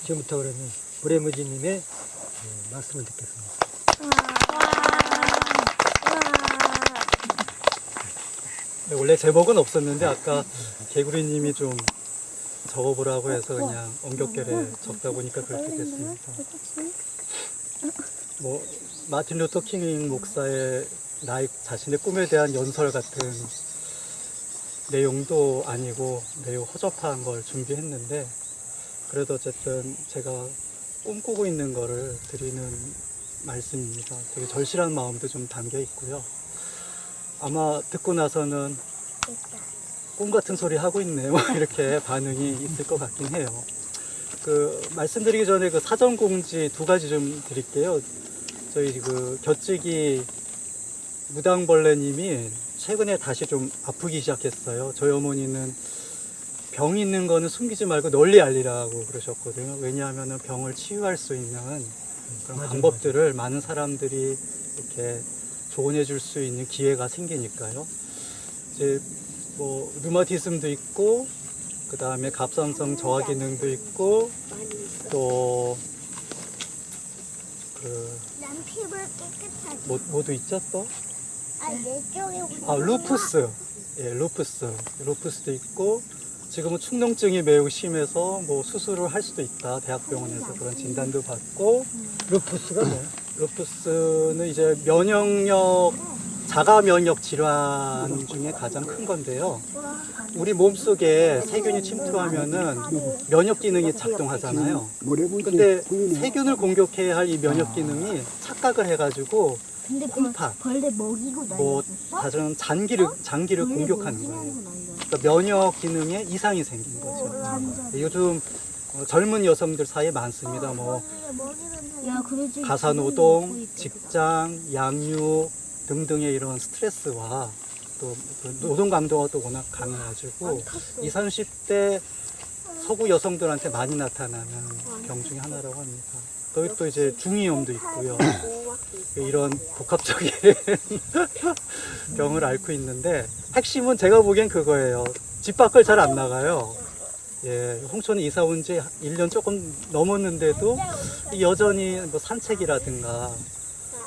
지금부터 그러면 모래무지님의 말씀을 듣겠습니다. 네, 원래 제목은 없었는데 아까 개구리님이 좀 적어보라고 해서 그냥 엉겹결에 적다 보니까 그렇게 됐습니다. 뭐 마틴 루터 킹 목사의 나의 자신의 꿈에 대한 연설 같은 내용도 아니고 매우 허접한 걸 준비했는데, 그래도 어쨌든 제가 꿈꾸고 있는 거를 드리는 말씀입니다. 되게 절실한 마음도 좀 담겨 있고요. 아마 듣고 나서는 꿈 같은 소리 하고 있네 뭐 이렇게 반응이 있을 것 같긴 해요. 말씀드리기 전에 사전 공지 두 가지 좀 드릴게요. 저희 곁찍이 무당벌레님이 최근에 다시 좀 아프기 시작했어요. 저희 어머니는 병 있는 거는 숨기지 말고 널리 알리라고 그러셨거든요. 왜냐하면 병을 치유할 수 있는 그런 방법들을 많은 사람들이 이렇게 조언해 줄 수 있는 기회가 생기니까요. 이제 뭐 류마티즘도 있고, 그 다음에 갑상선 저하 기능도 있고, 또 난 피부를 깨끗하게. 뭐도 있죠 또? 내 쪽에. 루푸스. 예, 루푸스도 있고, 지금은 축농증이 매우 심해서 뭐 수술을 할 수도 있다. 대학병원에서 그런 진단도 받고. 루푸스가 뭐야? 루푸스는 이제 자가 면역 질환 중에 가장 큰 건데요. 우리 몸속에 세균이 침투하면은 면역 기능이 작동하잖아요. 근데 세균을 공격해야 할 이 면역 기능이 착각을 해가지고 근데 콩팥, 벌레 먹이고 뭐 다른 장기를 공격하는 거예요. 그러니까 면역 기능에 이상이 생긴 거죠. 요즘 젊은 여성들 사이에 많습니다. 뭐 가사노동, 직장, 양육 등등의 이런 스트레스와 또 노동 강도가 또 워낙 강해가지고 20, 30대 서구 여성들한테 많이 나타나는 병 중에 하나라고 합니다. 또 이제 중이염도 있고요. 이런 복합적인 병을 앓고 있는데, 핵심은 제가 보기엔 그거예요. 집 밖을 잘 안 나가요. 예, 홍천에 이사 온 지 1년 조금 넘었는데도 여전히 뭐 산책이라든가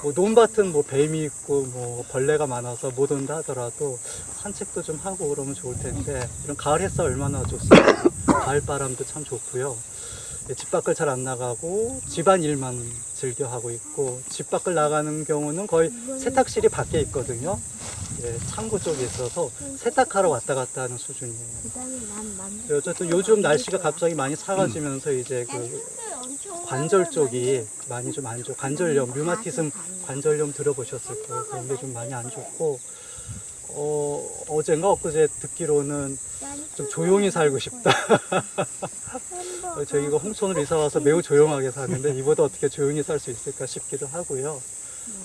뭐 논밭은 뭐 뱀이 있고 뭐 벌레가 많아서 못 온다 하더라도 산책도 좀 하고 그러면 좋을 텐데, 이런 가을 햇살 얼마나 좋습니까? 가을 바람도 참 좋고요. 예, 집 밖을 잘 안 나가고 집안 일만 즐겨 하고 있고, 집 밖을 나가는 경우는 거의 세탁실이 밖에 있거든요. 예, 창고 쪽에 있어서 세탁하러 왔다 갔다 하는 수준이에요. 어쨌든 요즘 날씨가 갑자기 많이 사가지면서 이제 관절 쪽이 많이 좀 안 좋고, 관절염, 류마티즘 관절염 들어보셨을 거예요. 그런데 좀 많이 안 좋고, 어젠가 엊그제 듣기로는 좀 조용히 살고 싶다. 저희가 홍천으로 이사 와서 매우 조용하게 사는데 이보다 어떻게 조용히 살 수 있을까 싶기도 하고요.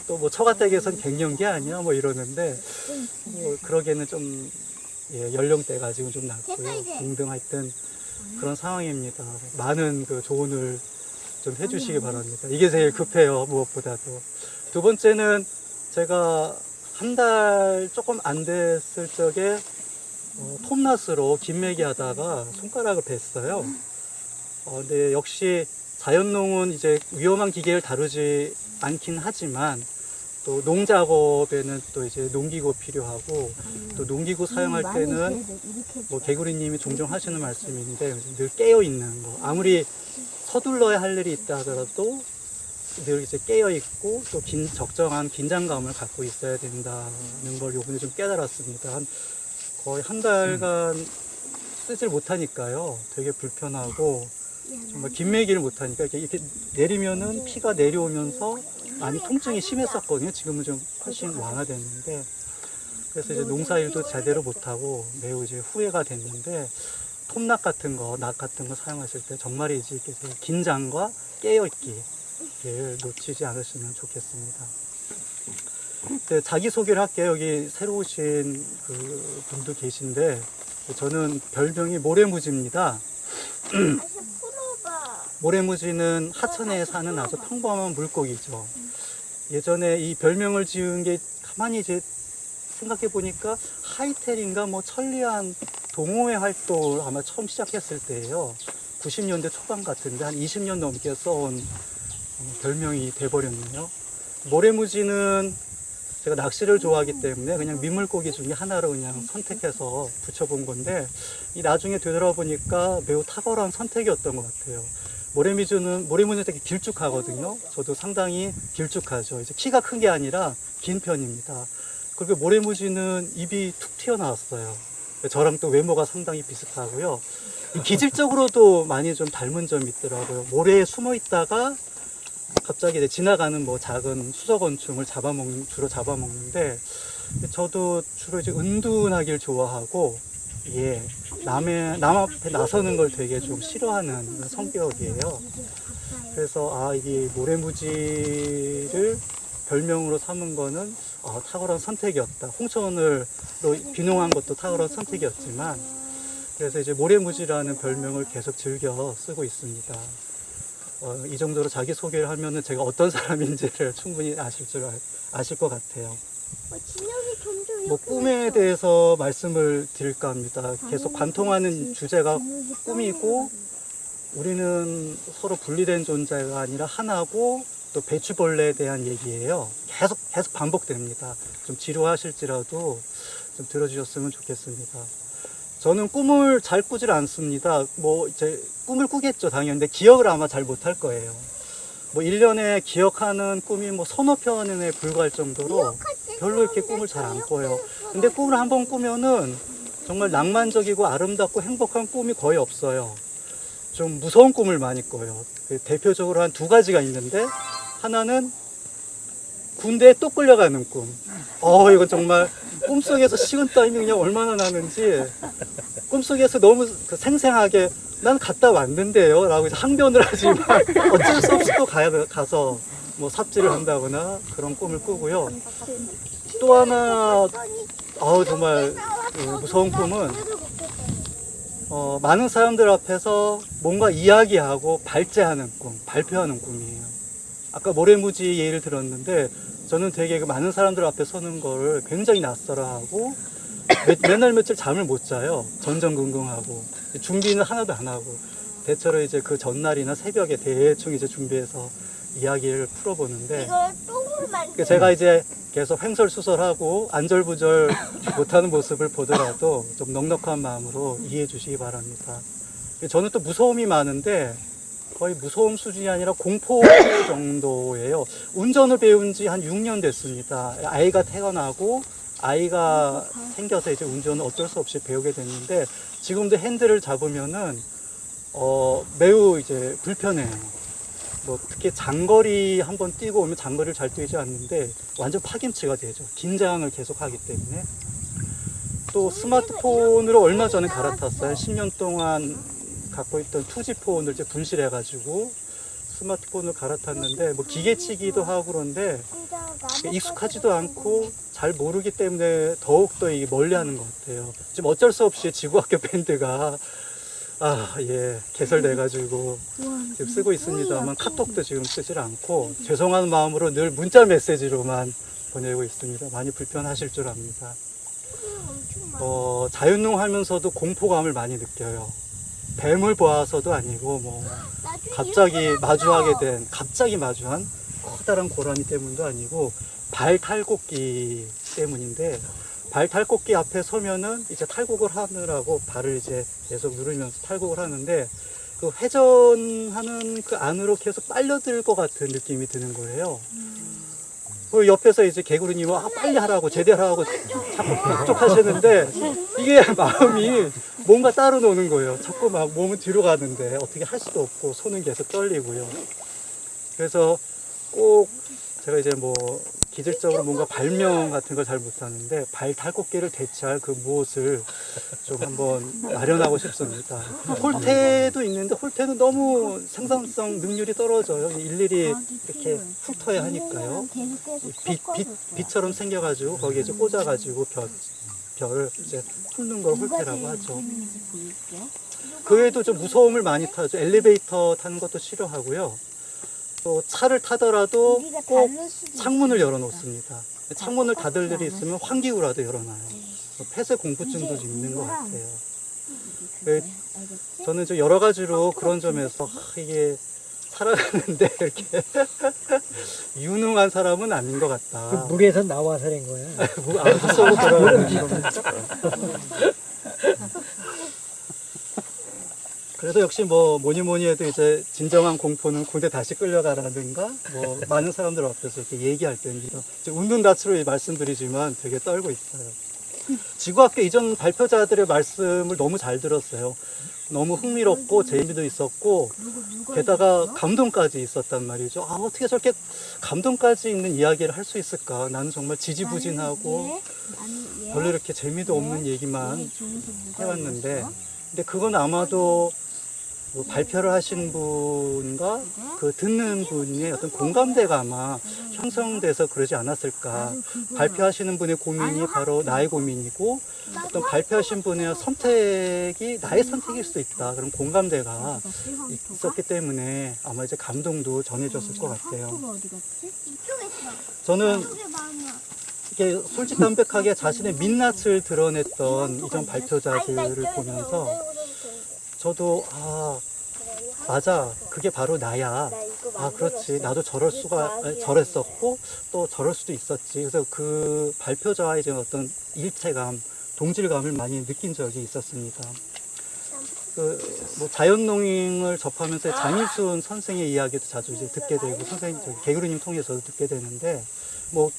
또 뭐 처가댁에선 갱년기 아니야 뭐 이러는데, 뭐 그러기에는 좀 연령대가 지금 좀 낮고요. 등등 하여튼 그런 상황입니다. 많은 조언을 좀 해주시기 바랍니다. 이게 제일 급해요, 무엇보다도. 두 번째는 제가 한 달 조금 안 됐을 적에 톱낫으로 김매기 하다가 손가락을 뱄어요. 근데 역시 자연농은 이제 위험한 기계를 다루지 않긴 하지만, 또 농작업에는 또 이제 농기구 필요하고, 또 농기구 사용할 때는 뭐 개구리님이 종종 하시는 말씀인데 늘 깨어 있는 거. 아무리 서둘러야 할 일이 있다 하더라도 늘 이제 깨어 있고 또 적정한 긴장감을 갖고 있어야 된다는 걸 요번에 좀 깨달았습니다. 거의 한 달간 쓰질 못하니까요. 되게 불편하고 정말 김매기를 못하니까 이렇게 내리면은 피가 내려오면서 많이 통증이 심했었거든요. 지금은 좀 훨씬 완화됐는데, 그래서 이제 농사일도 제대로 못하고 매우 이제 후회가 됐는데, 톱낫 같은 거, 낫 같은 거 사용하실 때 정말이지 긴장과 깨어있기를 놓치지 않으시면 좋겠습니다. 네, 자기소개를 할게요. 여기 새로 오신 분도 계신데, 저는 별명이 모래무지입니다. 모래무지는 하천에 사는 아주 평범한 물고기죠. 예전에 이 별명을 지은 게 가만히 이제 생각해 보니까 하이텔인가 뭐 천리안 동호회 활동을 아마 처음 시작했을 때예요. 90년대 초반 같은데 한 20년 넘게 써온 별명이 돼버렸네요. 모래무지는 제가 낚시를 좋아하기 때문에 그냥 민물고기 중에 하나로 그냥 선택해서 붙여본 건데 이 나중에 되돌아보니까 매우 탁월한 선택이었던 것 같아요. 모래무지는 되게 길쭉하거든요. 저도 상당히 길쭉하죠. 이제 키가 큰 게 아니라 긴 편입니다. 그리고 모래무지는 입이 툭 튀어나왔어요. 저랑 또 외모가 상당히 비슷하고요. 기질적으로도 많이 좀 닮은 점이 있더라고요. 모래에 숨어 있다가 갑자기 이제 지나가는 뭐 작은 수저곤충을 주로 잡아먹는데, 저도 주로 이제 은둔하길 좋아하고, 예, 남 앞에 나서는 걸 되게 좀 싫어하는 그런 성격이에요. 그래서 이게 모래무지를 별명으로 삼은 거는 탁월한 선택이었다. 홍천으로 귀농한 것도 탁월한 선택이었지만, 그래서 이제 모래무지라는 별명을 계속 즐겨 쓰고 있습니다. 이 정도로 자기소개를 하면은 제가 어떤 사람인지를 충분히 아실 것 같아요. 진혁이 점점 뭐 꿈에 대해서 말씀을 드릴까 합니다. 계속 관통하는 주제가 꿈이고, 우리는 서로 분리된 존재가 아니라 하나고, 또 배추벌레에 대한 얘기예요. 계속 반복됩니다. 좀 지루하실지라도 좀 들어주셨으면 좋겠습니다. 저는 꿈을 잘 꾸질 않습니다. 뭐 이제 꿈을 꾸겠죠, 당연히. 근데 기억을 아마 잘 못할 거예요. 뭐 1년에 기억하는 꿈이 뭐 서너 편에 불과할 정도로 별로 이렇게 꿈을 잘 안 꿔요. 근데 꿈을 한번 꾸면은 정말 낭만적이고 아름답고 행복한 꿈이 거의 없어요. 좀 무서운 꿈을 많이 꿔요. 대표적으로 한 2가지가 있는데, 하나는 군대에 또 끌려가는 꿈. 이건 정말 꿈속에서 식은땀이 그냥 얼마나 나는지, 꿈속에서 너무 생생하게 난 갔다 왔는데요 라고 항변을 하지만 어쩔 수 없이 또 가서 뭐 삽질을 한다거나 그런 꿈을 꾸고요. 또 하나 정말 무서운 꿈은 많은 사람들 앞에서 뭔가 이야기하고 발제하는 꿈, 발표하는 꿈이에요. 아까 모래무지 예를 들었는데, 저는 되게 많은 사람들 앞에 서는 걸 굉장히 낯설어하고 맨날 며칠 잠을 못 자요. 전전긍긍하고 준비는 하나도 안 하고, 대체로 이제 그 전날이나 새벽에 대충 이제 준비해서 이야기를 풀어보는데, 이걸 똥을 만들. 제가 이제 계속 횡설수설하고 안절부절 못하는 모습을 보더라도 좀 넉넉한 마음으로 이해해 주시기 바랍니다. 저는 또 무서움이 많은데 거의 무서움 수준이 아니라 공포 정도예요. 운전을 배운 지 한 6년 됐습니다. 아이가 태어나고 아이가 생겨서 이제 운전을 어쩔 수 없이 배우게 됐는데, 지금도 핸들을 잡으면은 매우 이제 불편해요. 뭐 특히 장거리 한번 뛰고 오면 장거리를 잘 뛰지 않는데 완전 파김치가 되죠. 긴장을 계속 하기 때문에. 또 스마트폰으로 얼마 전에 갈아탔어요. 10년 동안 갖고 있던 2G폰을 이제 분실해가지고 스마트폰을 갈아탔는데, 뭐 기계치기도 하고 그런데 익숙하지도 않고 잘 모르기 때문에 더욱더 멀리하는 것 같아요. 지금 어쩔 수 없이 지구학교 밴드가 개설돼가지고 지금 쓰고 있습니다만, 카톡도 지금 쓰질 않고 죄송한 마음으로 늘 문자 메시지로만 보내고 있습니다. 많이 불편하실 줄 압니다. 자연농하면서도 공포감을 많이 느껴요. 뱀을 보아서도 아니고, 뭐 갑자기 마주한 커다란 고라니 때문도 아니고, 발탈곡기 때문인데, 발탈곡기 앞에 서면은 이제 탈곡을 하느라고 발을 이제 계속 누르면서 탈곡을 하는데, 그 회전하는 그 안으로 계속 빨려들 것 같은 느낌이 드는 거예요. 그 옆에서 이제 개구리님은 빨리 하라고, 제대로 하라고 자꾸 쭉 하시는데, 이게 마음이 뭔가 따로 노는 거예요. 자꾸 막 몸은 뒤로 가는데 어떻게 할 수도 없고, 손은 계속 떨리고요. 그래서 꼭 제가 이제 뭐 기질적으로 뭔가 발명 같은 걸 잘 못하는데, 발탈곡기를 대체할 그 무엇을 좀 한번 마련하고 싶습니다. 홀태도 있는데, 홀태는 너무 생산성 능률이 떨어져요. 일일이 이렇게 훑어야 하니까요. 빛처럼 생겨가지고 거기에 이제 꽂아가지고 별을 이제 훑는 걸 홀태라고 하죠. 그 외에도 좀 무서움을 많이 타죠. 엘리베이터 타는 것도 싫어하고요. 또 차를 타더라도 꼭 창문을 열어놓습니다. 창문을 닫을 일이 있으면 환기구라도 열어놔요. 폐쇄 공포증도 좀 있는 것 같아요. 그 저는 좀 여러 가지로 그런 점에서 이게 살아가는데 이렇게 유능한 사람은 아닌 것 그 같다. 물에서 나와서 된 거야. 안 쏘고 돌아가는 겁니다. 그래서 역시 뭐니 해도 이제 진정한 공포는 군대 다시 끌려가라든가 뭐 많은 사람들 앞에서 이렇게 얘기할 때는 이제 웃는 낯으로 말씀드리지만 되게 떨고 있어요. 지구학교 이전 발표자들의 말씀을 너무 잘 들었어요. 너무 흥미롭고 재미도 있었고 게다가 감동까지 있었단 말이죠. 아, 어떻게 저렇게 감동까지 있는 이야기를 할 수 있을까? 나는 정말 지지부진하고 별로 이렇게 재미도 없는 얘기만 해왔는데 근데 그건 아마도 뭐 발표를 하신 분과 그 듣는 분의 어떤 공감대가 아마 형성돼서 그러지 않았을까. 발표하시는 분의 고민이 바로 나의 고민이고 어떤 발표하신 분의 선택이 나의 선택일 수도 있다. 그런 공감대가 있었기 때문에 아마 이제 감동도 전해졌을 것 같아요. 저는 이렇게 솔직담백하게 자신의 민낯을 드러냈던 이전 발표자들을 보면서 저도 맞아, 그게 바로 나야. 그렇지, 나도 저랬었고 또 저럴 수도 있었지. 그래서 그 발표자와의 이제 어떤 일체감, 동질감을 많이 느낀 적이 있었습니다. 뭐 자연농잉을 접하면서 장일순 선생의 이야기도 자주 이제 듣게 되고 개그루님 통해서도 듣게 되는데 뭐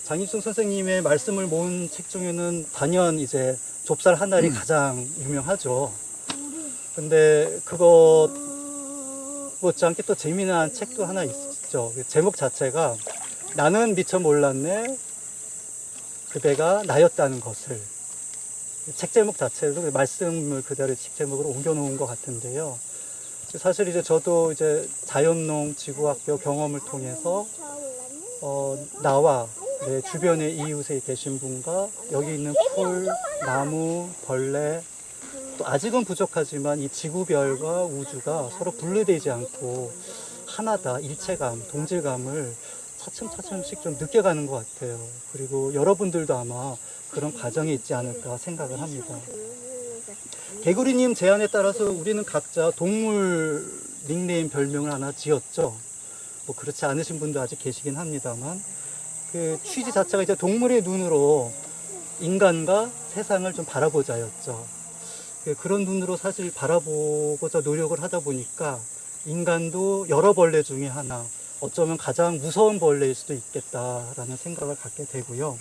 장일순 선생님의 말씀을 모은 책 중에는 단연 이제 좁쌀 하나리 가장 유명하죠. 근데 그것 못지않게 또 재미난 책도 하나 있죠. 제목 자체가 나는 미처 몰랐네 그대가 나였다는 것을. 책 제목 자체도 말씀을 그대로 책 제목으로 옮겨놓은 것 같은데요. 사실 이제 저도 이제 자연농 지구학교 경험을 통해서 나와 내 주변의 이웃에 계신 분과 여기 있는 풀, 나무, 벌레 또 아직은 부족하지만 이 지구별과 우주가 서로 분리되지 않고 하나다, 일체감, 동질감을 차츰차츰씩 좀 느껴가는 것 같아요. 그리고 여러분들도 아마 그런 과정이 있지 않을까 생각을 합니다. 개구리님 제안에 따라서 우리는 각자 동물 닉네임 별명을 하나 지었죠. 뭐 그렇지 않으신 분도 아직 계시긴 합니다만 그 취지 자체가 이제 동물의 눈으로 인간과 세상을 좀 바라보자였죠. 그런 눈으로 사실 바라보고자 노력을 하다 보니까 인간도 여러 벌레 중에 하나, 어쩌면 가장 무서운 벌레일 수도 있겠다라는 생각을 갖게 되고요.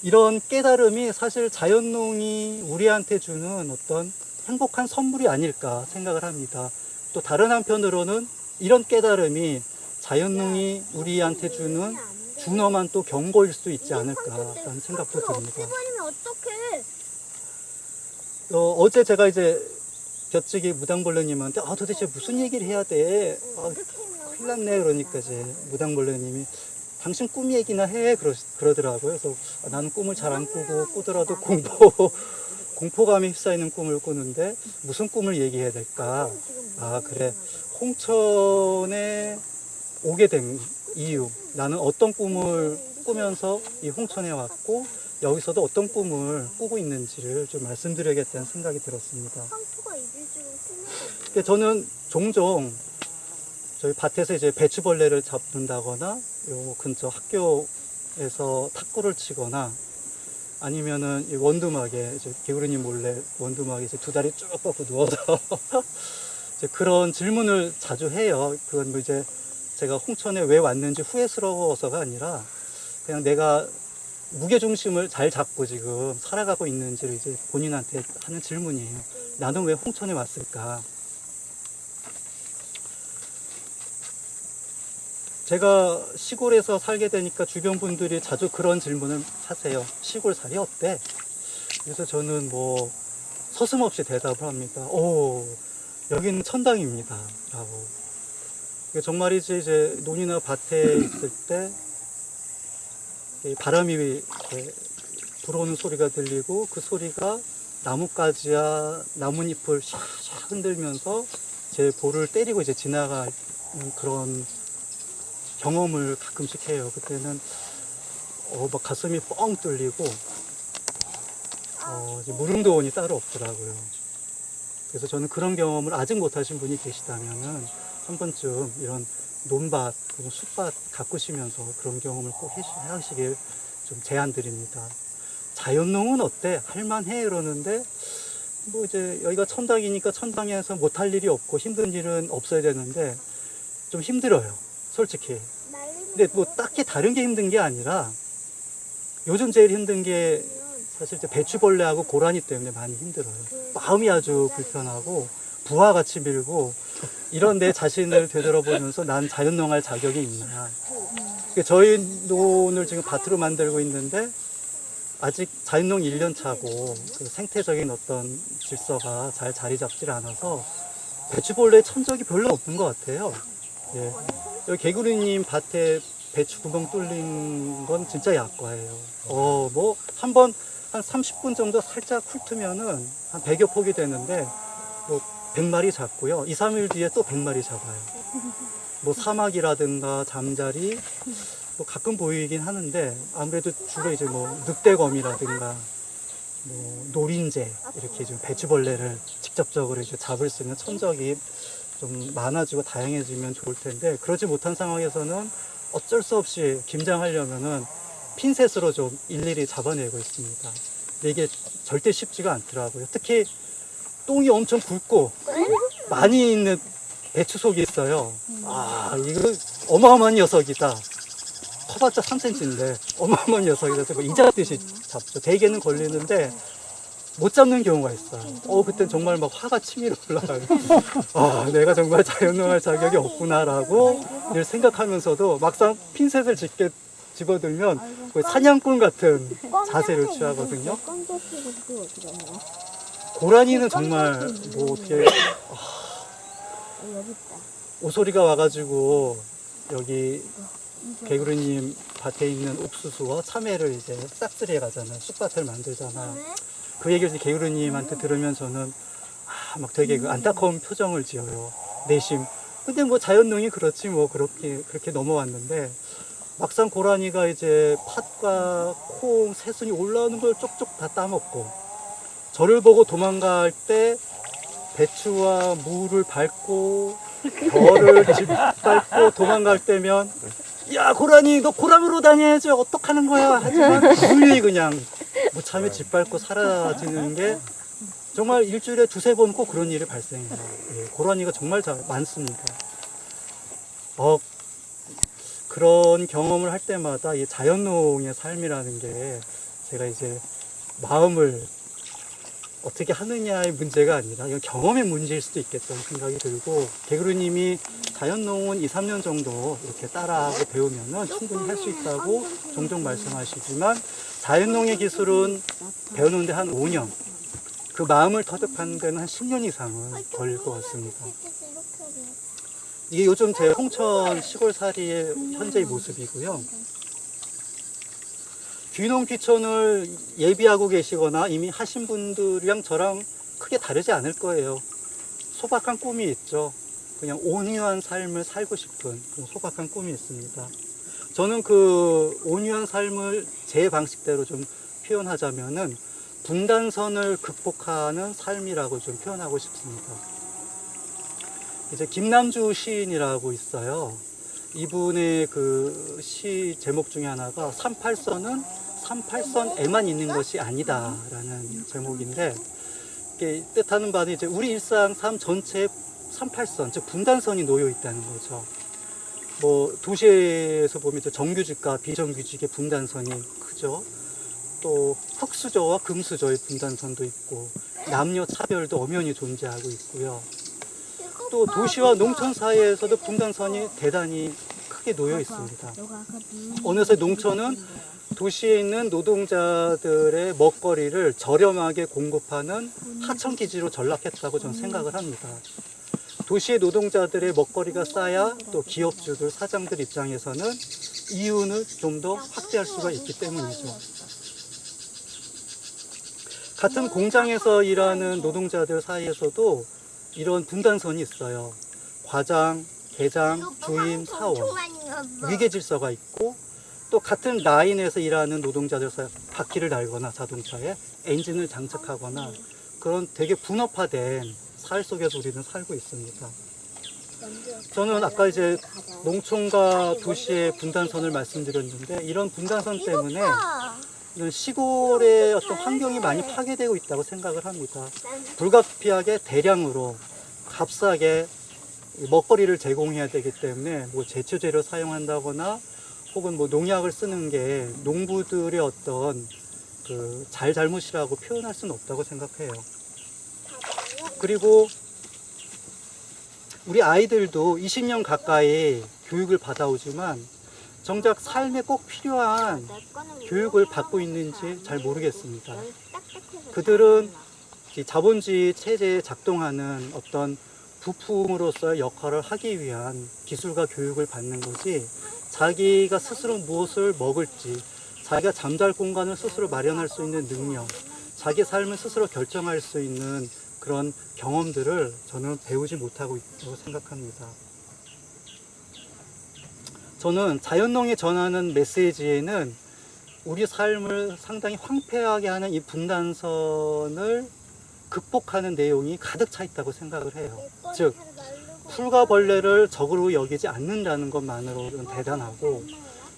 이런 깨달음이 사실 자연농이 우리한테 주는 어떤 행복한 선물이 아닐까 생각을 합니다. 또 다른 한편으로는 이런 깨달음이 자연농이 우리한테 주는 준엄한 또 경고일 수도 있지 않을까라는 생각도 듭니다. 어제 제가 이제 곁치기 무당벌레님한테 도대체 무슨 얘기를 해야 돼? 큰일 났네. 그러니까 이제 무당벌레님이 당신 꿈 얘기나 해 그러더라고요. 그래서 나는 꿈을 잘 안 꾸고 꾸더라도 공포감에 휩싸이는 꿈을 꾸는데 무슨 꿈을 얘기해야 될까? 그래, 홍천에 오게 된 이유, 나는 어떤 꿈을 꾸면서 이 홍천에 왔고 여기서도 어떤 꿈을 꾸고 있는지를 좀 말씀드려야겠다는 생각이 들었습니다. 저는 종종 저희 밭에서 이제 배추벌레를 잡는다거나 요 근처 학교에서 탁구를 치거나 아니면은 이 원두막에 이제 개구리님 몰래 원두막에 이제 두 다리 쭉 뻗고 누워서 이제 그런 질문을 자주 해요. 그건 뭐 이제 제가 홍천에 왜 왔는지 후회스러워서가 아니라 그냥 내가 무게중심을 잘 잡고 지금 살아가고 있는지를 이제 본인한테 하는 질문이에요. 나는 왜 홍천에 왔을까? 제가 시골에서 살게 되니까 주변 분들이 자주 그런 질문을 하세요. 시골살이 어때? 그래서 저는 뭐 서슴없이 대답을 합니다. 여기는 천당입니다. 라고. 정말이지 이제 논이나 밭에 있을 때 바람이 불어오는 소리가 들리고 그 소리가 나뭇가지야 나뭇잎을 샥샥 흔들면서 제 볼을 때리고 이제 지나가는 그런 경험을 가끔씩 해요. 그때는 막 가슴이 뻥 뚫리고 이제 무릉도원이 따로 없더라고요. 그래서 저는 그런 경험을 아직 못하신 분이 계시다면은 한 번쯤 이런 논밭, 그리고 숲밭 가꾸시면서 그런 경험을 꼭 하시길 좀 제안드립니다. 자연농은 어때? 할만해? 이러는데 뭐 이제 여기가 천당이니까 천당에서 못할 일이 없고 힘든 일은 없어야 되는데 좀 힘들어요, 솔직히. 근데 뭐 딱히 다른 게 힘든 게 아니라 요즘 제일 힘든 게 사실 이제 배추벌레하고 고라니 때문에 많이 힘들어요. 마음이 아주 불편하고 부하 같이 밀고 이런 내 자신을 되돌아보면서 난 자연농할 자격이 있나. 저희 논을 지금 밭으로 만들고 있는데 아직 자연농 1년 차고 그 생태적인 어떤 질서가 잘 자리 잡질 않아서 배추벌레의 천적이 별로 없는 것 같아요. 예. 여기 개구리님 밭에 배추 구멍 뚫린 건 진짜 약과예요. 뭐 한번 한 30분 정도 살짝 훑으면은 한 100여 폭이 되는데 뭐 100마리 잡고요. 2, 3일 뒤에 또 100마리 잡아요. 뭐 사마귀라든가 잠자리 뭐 가끔 보이긴 하는데 아무래도 주로 이제 뭐 늑대거미라든가 뭐 노린재 이렇게 좀 배추벌레를 직접적으로 이제 잡을 수 있는 천적이 좀 많아지고 다양해지면 좋을 텐데 그러지 못한 상황에서는 어쩔 수 없이 김장하려면은 핀셋으로 좀 일일이 잡아내고 있습니다. 근데 이게 절대 쉽지가 않더라고요. 특히 똥이 엄청 굵고 많이 있는 배추속이 있어요. 이거 어마어마한 녀석이다. 커봤자 3cm인데 어마어마한 녀석이다. 이 잡듯이 잡죠. 대개는 걸리는데 못 잡는 경우가 있어요. 그땐 정말 막 화가 치밀어 올라가요. 내가 정말 자연농할 자격이 없구나라고 늘 생각하면서도 막상 핀셋을 집어들면 거의 사냥꾼 같은 자세를 취하거든요. 고라니는 정말 뭐 어떻게 오소리가 와가지고 여기 개구리님 밭에 있는 옥수수와 참외를 이제 싹쓸이해 가잖아요. 쑥밭을 만들잖아요. 그 얘기를 이제 개구리님한테 들으면 저는 막 되게 그 안타까운 표정을 지어요. 내심. 근데 뭐 자연농이 그렇지 뭐 그렇게 넘어왔는데 막상 고라니가 이제 팥과 콩, 새순이 올라오는 걸 쪽쪽 다 따먹고 저를 보고 도망갈 때 배추와 무를 밟고 겨를 짓밟고 도망갈 때면 야 고라니 너 고랑으로 다녀야지 어떡하는 거야 하지만 물리 그냥 무참히 짓밟고 사라지는 게 정말 일주일에 2-3번 꼭 그런 일이 발생해요. 고라니가 정말 많습니다. 그런 경험을 할 때마다 이 자연농의 삶이라는 게 제가 이제 마음을 어떻게 하느냐의 문제가 아니라 이건 경험의 문제일 수도 있겠다는 생각이 들고 개구리님이 자연농은 2-3년 정도 이렇게 따라하고 배우면은 충분히 할 수 있다고 종종 말씀하시지만 자연농의 기술은 배우는데 한 5년 그 마음을 터득하는 데는 한 10년 이상은 걸릴 것 같습니다. 이게 요즘 제 홍천 시골살이의 현재의 모습이고요. 귀농 귀촌을 예비하고 계시거나 이미 하신 분들이랑 저랑 크게 다르지 않을 거예요. 소박한 꿈이 있죠. 그냥 온유한 삶을 살고 싶은 그런 소박한 꿈이 있습니다. 저는 그 온유한 삶을 제 방식대로 좀 표현하자면은 분단선을 극복하는 삶이라고 좀 표현하고 싶습니다. 이제 김남주 시인이라고 있어요. 이분의 그 시 제목 중에 하나가 38선은 38선에만 있는 것이 아니다라는 제목인데 이게 뜻하는 바는 이제 우리 일상 삶 전체에 38선, 즉 분단선이 놓여 있다는 거죠. 뭐 도시에서 보면 이제 정규직과 비정규직의 분단선이 크죠. 또 흑수저와 금수저의 분단선도 있고 남녀 차별도 엄연히 존재하고 있고요. 또 도시와 농촌 사이에서도 분단선이 대단히 크게 놓여 있습니다. 어느새 농촌은 도시에 있는 노동자들의 먹거리를 저렴하게 공급하는 하청기지로 전락했다고 저는 생각을 합니다. 도시의 노동자들의 먹거리가 쌓야 또 기업주들, 사장들 입장에서는 이윤을 좀 더 확대할 수가 있기 때문이죠. 같은 공장에서 일하는 노동자들 사이에서도 이런 분단선이 있어요. 과장, 계장, 주임, 사원, 위계 질서가 있고 또 같은 라인에서 일하는 노동자들 사이 바퀴를 달거나 자동차에 엔진을 장착하거나 그런 되게 분업화된 사회 속에서 우리는 살고 있습니다. 저는 아까 이제 농촌과 도시의 분단선을 말씀드렸는데 이런 분단선 때문에 이런 시골의 어떤 환경이 많이 파괴되고 있다고 생각을 합니다. 불가피하게 대량으로 값싸게 먹거리를 제공해야 되기 때문에 뭐 제초제를 사용한다거나 혹은 뭐 농약을 쓰는 게 농부들의 어떤 그 잘잘못이라고 표현할 수는 없다고 생각해요. 그리고 우리 아이들도 20년 가까이 교육을 받아오지만 정작 삶에 꼭 필요한 교육을 받고 있는지 잘 모르겠습니다. 그들은 이 자본주의 체제에 작동하는 어떤 부품으로서의 역할을 하기 위한 기술과 교육을 받는 거지 자기가 스스로 무엇을 먹을지 자기가 잠잘 공간을 스스로 마련할 수 있는 능력 자기 삶을 스스로 결정할 수 있는 그런 경험들을 저는 배우지 못하고 있다고 생각합니다. 저는 자연농이 전하는 메시지에는 우리 삶을 상당히 황폐하게 하는 이 분단선을 극복하는 내용이 가득 차 있다고 생각을 해요. 즉, 풀과 벌레를 적으로 여기지 않는다는 것만으로는 대단하고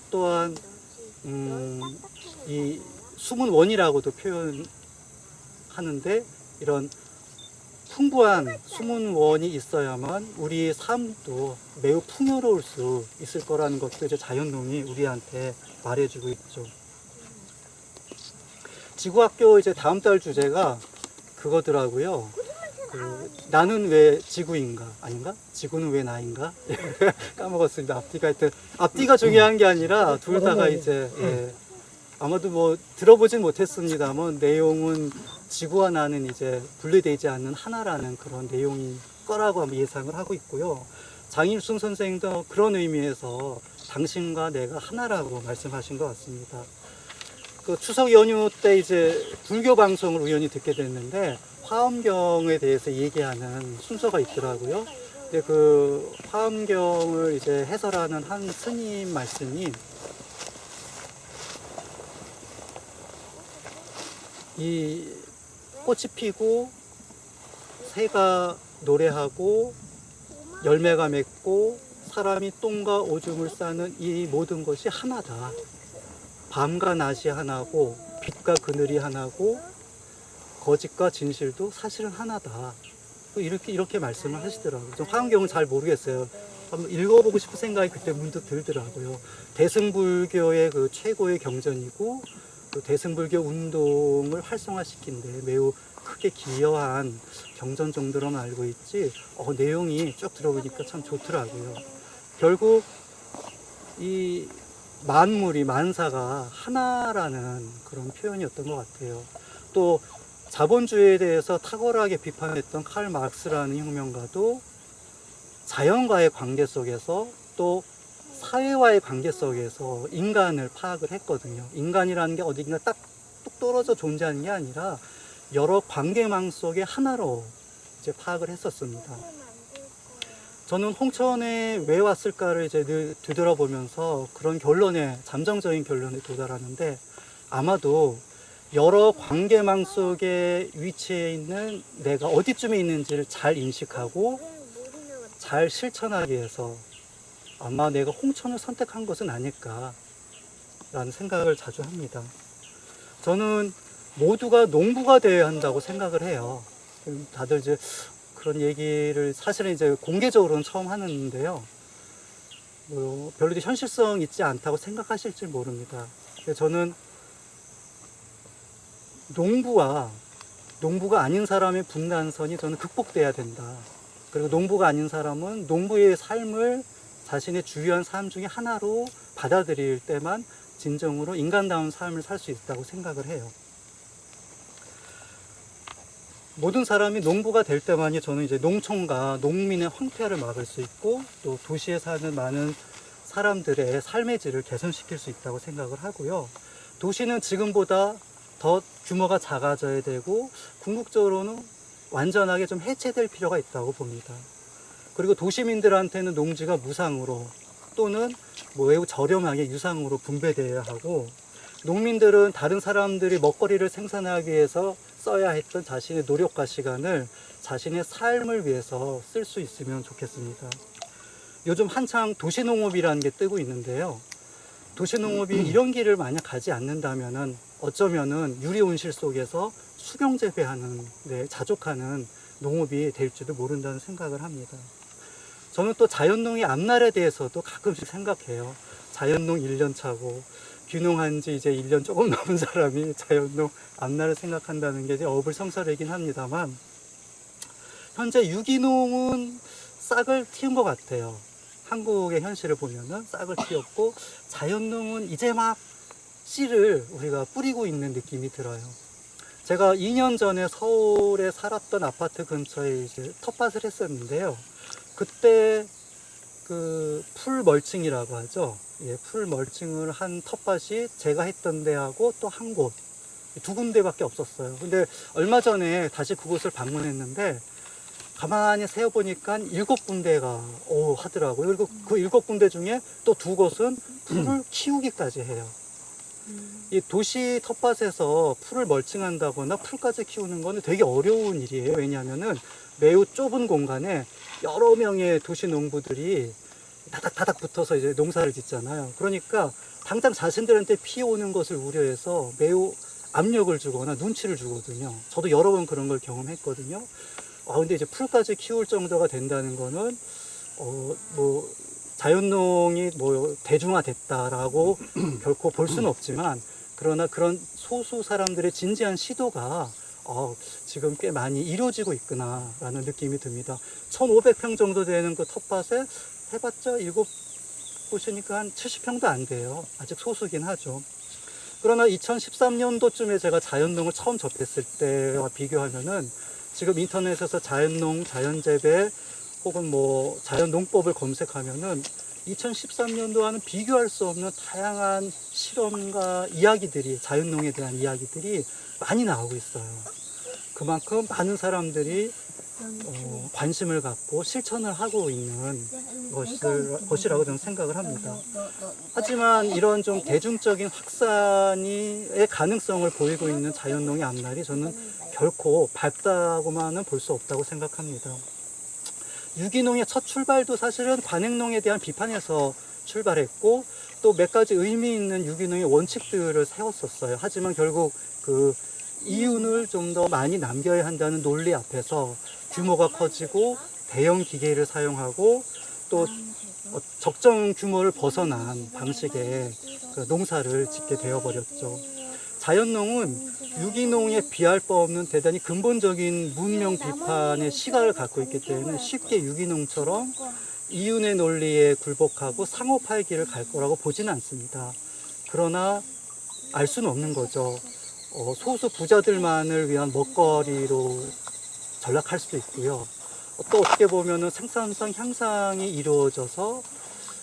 또한 이 숨은 원이라고도 표현하는데 이런 풍부한 숨은 원이 있어야만 우리 삶도 매우 풍요로울 수 있을 거라는 것도 이제 자연농이 우리한테 말해주고 있죠. 지구학교 이제 다음 달 주제가 그거더라고요. 나는 왜 지구인가? 아닌가? 지구는 왜 나인가? 까먹었습니다. 앞뒤가 중요한 게 아니라 둘 다가 이제 아마도 뭐 들어보진 못했습니다만 내용은 지구와 나는 이제 분리되지 않는 하나라는 그런 내용일 거라고 예상을 하고 있고요. 장일순 선생도 그런 의미에서 당신과 내가 하나라고 말씀하신 것 같습니다. 그 추석 연휴 때 이제 불교 방송을 우연히 듣게 됐는데 화엄경에 대해서 얘기하는 순서가 있더라고요. 근데 그 화엄경을 이제 해설하는 한 스님 말씀이 이 꽃이 피고 새가 노래하고 열매가 맺고 사람이 똥과 오줌을 싸는 이 모든 것이 하나다. 밤과 낮이 하나고 빛과 그늘이 하나고 거짓과 진실도 사실은 하나다. 이렇게 말씀을 하시더라고요. 좀 화엄경은 잘 모르겠어요. 한번 읽어보고 싶은 생각이 그때 문득 들더라고요. 대승불교의 그 최고의 경전이고 그 대승불교 운동을 활성화시킨 데 매우 크게 기여한 경전 정도로만 알고 있지 내용이 쭉 들어보니까 참 좋더라고요. 결국 이 만물이 만사가 하나라는 그런 표현이었던 것 같아요. 또 자본주의에 대해서 탁월하게 비판했던 칼 마르크스라는 혁명가도 자연과의 관계 속에서 또 사회와의 관계 속에서 인간을 파악을 했거든요. 인간이라는 게 어딘가 딱 뚝 떨어져 존재하는 게 아니라 여러 관계망 속의 하나로 이제 파악을 했었습니다. 저는 홍천에 왜 왔을까를 이제 늘 되돌아보면서 그런 결론에, 잠정적인 결론에 도달하는데 아마도 여러 관계망 속에 위치해 있는 내가 어디쯤에 있는지를 잘 인식하고 잘 실천하기 위해서 아마 내가 홍천을 선택한 것은 아닐까라는 생각을 자주 합니다. 저는 모두가 농부가 되어야 한다고 생각을 해요. 다들 이제 그런 얘기를 사실은 이제 공개적으로는 처음 하는데요. 별로 현실성 있지 않다고 생각하실지 모릅니다. 저는 농부가 아닌 사람의 분단선이 저는 극복돼야 된다. 그리고 농부가 아닌 사람은 농부의 삶을 자신의 주요한 삶 중에 하나로 받아들일 때만 진정으로 인간다운 삶을 살 수 있다고 생각을 해요. 모든 사람이 농부가 될 때만이 저는 이제 농촌과 농민의 황폐화를 막을 수 있고 또 도시에 사는 많은 사람들의 삶의 질을 개선시킬 수 있다고 생각을 하고요. 도시는 지금보다 더 규모가 작아져야 되고 궁극적으로는 완전하게 좀 해체될 필요가 있다고 봅니다. 그리고 도시민들한테는 농지가 무상으로 또는 뭐 매우 저렴하게 유상으로 분배되어야 하고, 농민들은 다른 사람들이 먹거리를 생산하기 위해서 써야 했던 자신의 노력과 시간을 자신의 삶을 위해서 쓸 수 있으면 좋겠습니다. 요즘 한창 도시농업이라는 게 뜨고 있는데요. 도시농업이 이런 길을 만약 가지 않는다면은 어쩌면은 유리온실 속에서 수경재배하는 데 자족하는 농업이 될지도 모른다는 생각을 합니다. 저는 또 자연농의 앞날에 대해서도 가끔씩 생각해요. 자연농 1년 차고 귀농한 지 이제 1년 조금 넘은 사람이 자연농 앞날을 생각한다는 게 이제 어불성설이긴 합니다만, 현재 유기농은 싹을 틔운 것 같아요. 한국의 현실을 보면은 싹을 틔웠고, 자연농은 이제 막 씨를 우리가 뿌리고 있는 느낌이 들어요. 제가 2년 전에 서울에 살았던 아파트 근처에 이제 텃밭을 했었는데요. 그때 그 풀 멀칭이라고 하죠. 예, 풀 멀칭을 한 텃밭이 제가 했던 데하고 또 한 곳, 두 군데밖에 없었어요. 근데 얼마 전에 다시 그곳을 방문했는데 가만히 세어보니까 7군데가 하더라고요. 그리고 그 7군데 중에 또 2곳은 풀을 키우기까지 해요. 이 도시 텃밭에서 풀을 멀칭한다거나 풀까지 키우는 거는 되게 어려운 일이에요. 왜냐하면은 매우 좁은 공간에 여러 명의 도시 농부들이 다닥다닥 붙어서 이제 농사를 짓잖아요. 그러니까 당장 자신들한테 피해오는 것을 우려해서 매우 압력을 주거나 눈치를 주거든요. 저도 여러 번 그런 걸 경험했거든요. 근데 이제 풀까지 키울 정도가 된다는 거는 뭐 자연농이 뭐 대중화됐다라고 결코 볼 수는 없지만, 그러나 그런 소수 사람들의 진지한 시도가 지금 꽤 많이 이루어지고 있구나라는 느낌이 듭니다. 1,500평 정도 되는 그 텃밭에 해봤자 7곳이니까 한 70평도 안 돼요. 아직 소수긴 하죠. 그러나 2013년도쯤에 제가 자연농을 처음 접했을 때와 비교하면은 지금 인터넷에서 자연농, 자연재배 혹은 뭐 자연농법을 검색하면은 2013년도와는 비교할 수 없는 다양한 실험과 이야기들이, 자연농에 대한 이야기들이 많이 나오고 있어요. 그만큼 많은 사람들이 관심을 갖고 실천을 하고 있는 것이라고 저는 생각을 합니다. 하지만 이런 좀 대중적인 확산의 가능성을 보이고 있는 자연농의 앞날이 저는 결코 밝다고만은 볼 수 없다고 생각합니다. 유기농의 첫 출발도 사실은 관행농에 대한 비판에서 출발했고, 또 몇 가지 의미 있는 유기농의 원칙들을 세웠었어요. 하지만 결국 그 이윤을 좀 더 많이 남겨야 한다는 논리 앞에서 규모가 커지고 대형 기계를 사용하고 또 적정 규모를 벗어난 방식의 그 농사를 짓게 되어버렸죠. 자연농은 유기농에 비할 바 없는 대단히 근본적인 문명 비판의 시각을 갖고 있기 때문에 쉽게 유기농처럼 이윤의 논리에 굴복하고 상호 팔기를 갈 거라고 보지는 않습니다. 그러나 알 수는 없는 거죠. 소수 부자들만을 위한 먹거리로 전락할 수도 있고요. 또 어떻게 보면은 생산성 향상이 이루어져서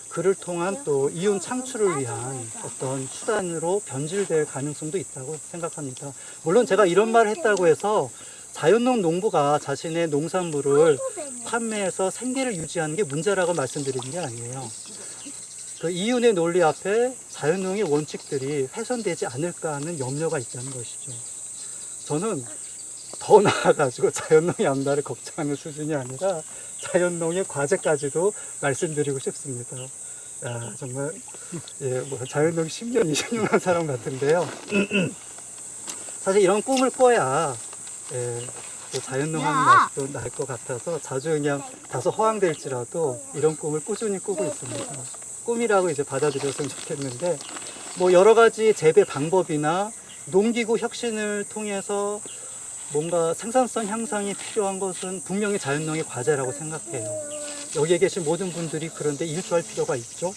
그를 통한 또 이윤 창출을 위한 어떤 수단으로 변질될 가능성도 있다고 생각합니다. 물론 제가 이런 말을 했다고 해서 자연농 농부가 자신의 농산물을 판매해서 생계를 유지하는 게 문제라고 말씀드리는 게 아니에요. 그 이윤의 논리 앞에 자연농의 원칙들이 훼손되지 않을까 하는 염려가 있다는 것이죠. 저는 더 나아가지고 자연농의 앞날을 걱정하는 수준이 아니라 자연농의 과제까지도 말씀드리고 싶습니다. 야, 정말 뭐 자연농 10년, 20년 한 사람 같은데요. 사실 이런 꿈을 꿔야 또 자연농하는 맛도 날 것 같아서 자주 그냥 다소 허황될지라도 이런 꿈을 꾸준히 꾸고 있습니다. 꿈이라고 이제 받아들였으면 좋겠는데, 뭐 여러 가지 재배 방법이나 농기구 혁신을 통해서 뭔가 생산성 향상이 필요한 것은 분명히 자연농의 과제라고 생각해요. 여기에 계신 모든 분들이 그런데 일조할 필요가 있죠.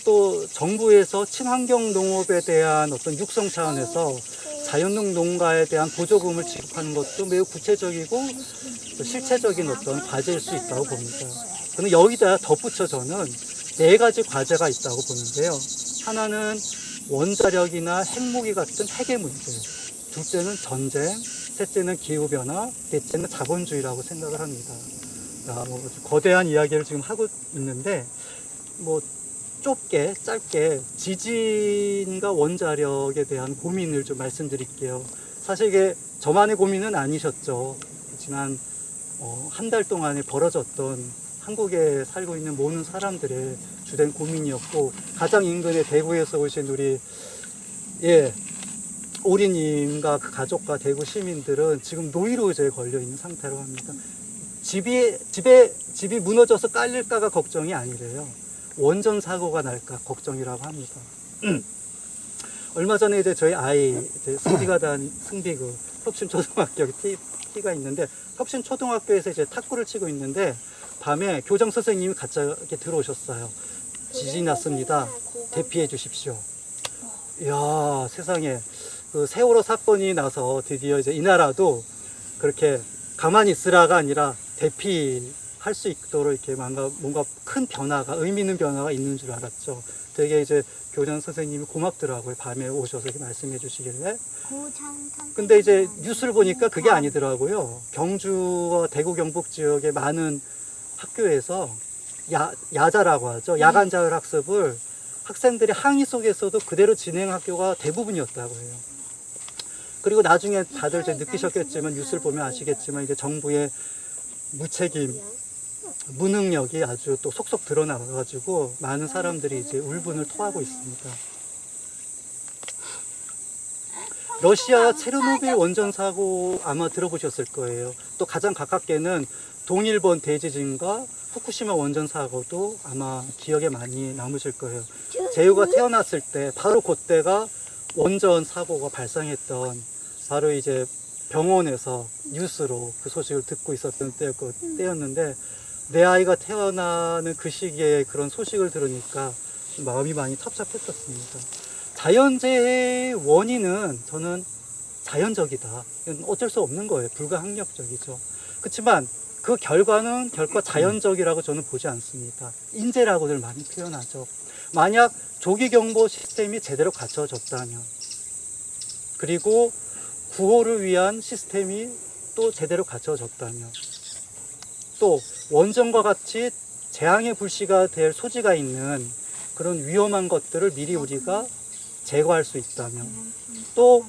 또 정부에서 친환경 농업에 대한 어떤 육성 차원에서 자연농 농가에 대한 보조금을 지급하는 것도 매우 구체적이고 실체적인 어떤 과제일 수 있다고 봅니다. 저는 여기다 덧붙여 저는 4가지 과제가 있다고 보는데요. 하나는 원자력이나 핵무기 같은 핵의 문제, 둘째는 전쟁, 셋째는 기후변화, 넷째는 자본주의라고 생각을 합니다. 뭐 거대한 이야기를 지금 하고 있는데, 뭐 짧게 지진과 원자력에 대한 고민을 좀 말씀드릴게요. 사실 이게 저만의 고민은 아니셨죠. 지난 한 달 동안에 벌어졌던 한국에 살고 있는 모든 사람들의 주된 고민이었고, 가장 인근의 대구에서 오신 우리 오리님과 그 가족과 대구 시민들은 지금 노이로제에 걸려 있는 상태로 합니다. 집이 무너져서 깔릴까가 걱정이 아니래요. 원전 사고가 날까 걱정이라고 합니다. 얼마 전에 이제 저희 아이 승비가 승비그 혁신초등학교 티가 있는데, 혁신초등학교에서 이제 탁구를 치고 있는데 밤에 교장 선생님이 갑자기 들어오셨어요. 지진이 났습니다. 대피해 주십시오. 이야, 세상에. 그 세월호 사건이 나서 드디어 이제 이 나라도 그렇게 가만히 있으라가 아니라 대피할 수 있도록 이렇게 뭔가 큰 변화가, 의미 있는 변화가 있는 줄 알았죠. 되게 이제 교장 선생님이 고맙더라고요. 밤에 오셔서 이렇게 말씀해 주시길래. 근데 이제 뉴스를 보니까 그게 아니더라고요. 경주와 대구 경북 지역의 많은 학교에서 야자라고 하죠. 야간 자율 학습을 학생들이 항의 속에서도 그대로 진행 학교가 대부분이었다고 해요. 그리고 나중에 다들 이제 느끼셨겠지만, 뉴스를 보면 아시겠지만, 이제 정부의 무책임, 무능력이 아주 또 속속 드러나가지고 많은 사람들이 이제 울분을 토하고 있습니다. 러시아 체르노빌 원전 사고 아마 들어보셨을 거예요. 또 가장 가깝게는 동일본 대지진과 후쿠시마 원전 사고도 아마 기억에 많이 남으실 거예요. 제우가 태어났을 때 바로 그때가 원전 사고가 발생했던, 바로 이제 병원에서 뉴스로 그 소식을 듣고 있었던 때였는데, 내 아이가 태어나는 그 시기에 그런 소식을 들으니까 마음이 많이 찹찹했었습니다. 자연재해의 원인은 저는 자연적이다. 이건 어쩔 수 없는 거예요. 불가항력적이죠. 그렇지만 그 결과는 결코 자연적이라고 저는 보지 않습니다. 인재라고들 많이 표현하죠. 만약 조기경보 시스템이 제대로 갖춰졌다면, 그리고 구호를 위한 시스템이 또 제대로 갖춰졌다면, 또 원전과 같이 재앙의 불씨가 될 소지가 있는 그런 위험한 것들을 미리 우리가 제거할 수 있다면, 또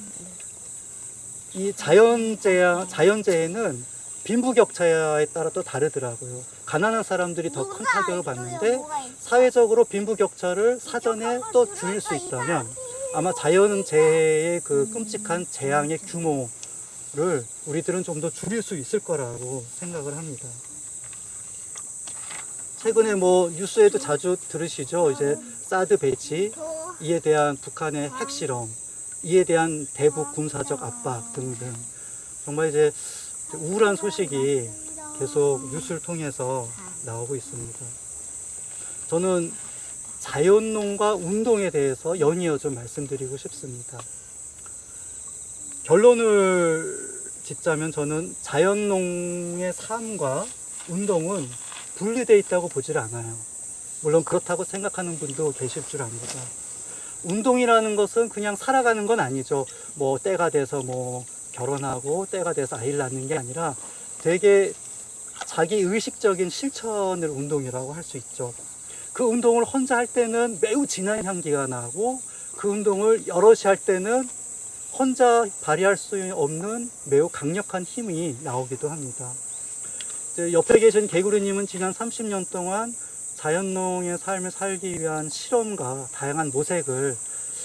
이 자연재해는 빈부격차에 따라 또 다르더라고요. 가난한 사람들이 더 큰 타격을 받는데, 사회적으로 빈부격차를 사전에 또 줄일 수 있다면 아마 자연재해의 그 끔찍한 재앙의 규모를 우리들은 좀 더 줄일 수 있을 거라고 생각을 합니다. 최근에 뭐 뉴스에도 자주 들으시죠. 이제 사드 배치, 이에 대한 북한의 핵실험, 이에 대한 대북 군사적 압박 등등, 정말 이제 우울한 소식이 계속 뉴스를 통해서 나오고 있습니다. 저는 자연농과 운동에 대해서 연이어 좀 말씀드리고 싶습니다. 결론을 짓자면 저는 자연농의 삶과 운동은 분리되어 있다고 보질 않아요. 물론 그렇다고 생각하는 분도 계실 줄 압니다. 운동이라는 것은 그냥 살아가는 건 아니죠. 뭐 때가 돼서 뭐 결혼하고 때가 돼서 아이를 낳는 게 아니라 되게 자기 의식적인 실천을 운동이라고 할 수 있죠. 그 운동을 혼자 할 때는 매우 진한 향기가 나고, 그 운동을 여럿이 할 때는 혼자 발휘할 수 없는 매우 강력한 힘이 나오기도 합니다. 이제 옆에 계신 개구리님은 지난 30년 동안 자연농의 삶을 살기 위한 실험과 다양한 모색을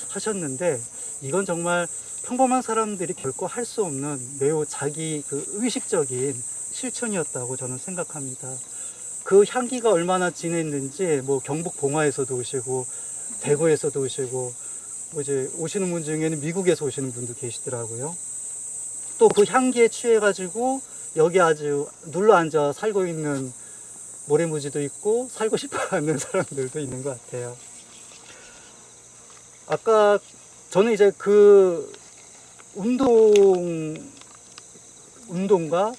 하셨는데, 이건 정말 평범한 사람들이 결코 할 수 없는 매우 자기 그 의식적인 실천이었다고 저는 생각합니다. 그 향기가 얼마나 진했는지 뭐 경북 봉화에서도 오시고 대구에서도 오시고, 뭐 이제 오시는 분 중에는 미국에서 오시는 분도 계시더라고요. 또 그 향기에 취해가지고 여기 아주 눌러 앉아 살고 있는 모래무지도 있고 살고 싶어하는 사람들도 있는 것 같아요. 아까 저는 이제 그 운동과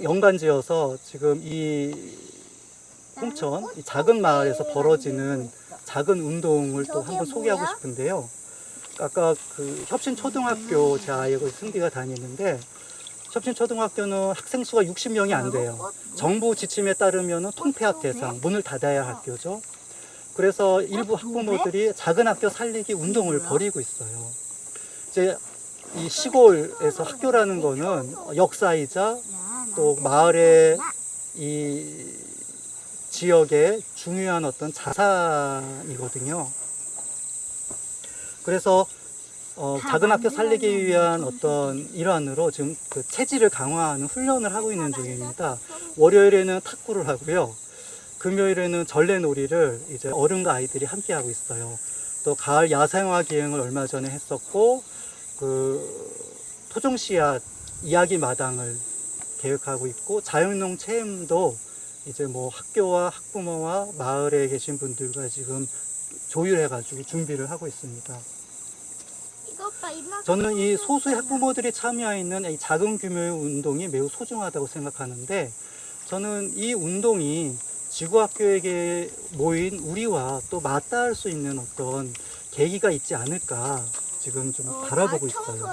연관지어서 지금 이 홍천 이 작은 마을에서 벌어지는 작은 운동을 또 한번 소개하고 싶은데요. 아까 그 협신초등학교 제 아이가 승비가 다니는데, 협신초등학교는 학생 수가 60명이 안 돼요. 정부 지침에 따르면 통폐합 대상, 문을 닫아야 할 학교죠. 그래서 일부 학부모들이 작은 학교 살리기 운동을 벌이고 있어요. 이제 이 시골에서 학교라는 거는 역사이자 또 마을의 이 지역의 중요한 어떤 자산이거든요. 그래서 작은 학교 살리기 위한 어떤 일환으로 지금 그 체질을 강화하는 훈련을 하고 있는 중입니다. 월요일에는 탁구를 하고요. 금요일에는 전래놀이를 이제 어른과 아이들이 함께 하고 있어요. 또 가을 야생화 기행을 얼마 전에 했었고, 그 토종씨앗 이야기 마당을 계획하고 있고, 자연농 체험도 이제 뭐 학교와 학부모와 마을에 계신 분들과 지금 조율해가지고 준비를 하고 있습니다. 저는 이 소수의 학부모들이 참여하는 이 작은 규모의 운동이 매우 소중하다고 생각하는데, 저는 이 운동이 지구학교에게 모인 우리와 또 맞닿을 수 있는 어떤 계기가 있지 않을까 지금 좀 바라보고 있어요.